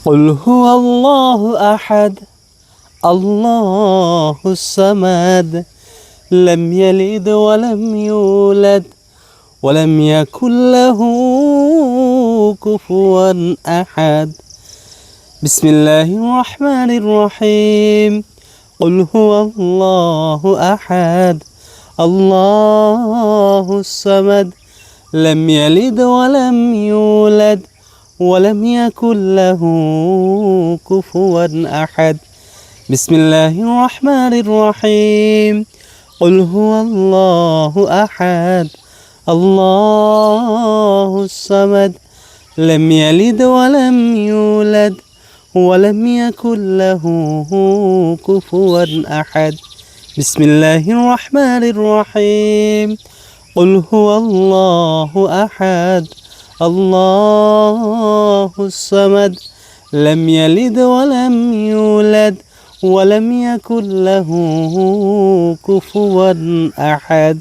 قل هو الله أحد الله الصمد لم يلد ولم يولد ولم يكن له كفوا أحد بسم الله الرحمن الرحيم قل هو الله أحد الله الصمد لم يلد ولم يولد ولم يكن له كفوا أحد بسم الله الرحمن الرحيم قل هو الله أحد الله الصمد لم يلد ولم يولد ولم يكن له كفوا أحد بسم الله الرحمن الرحيم قل هو الله أحد الله الصمد لم يلد ولم يولد ولم يكن له كفوا أحد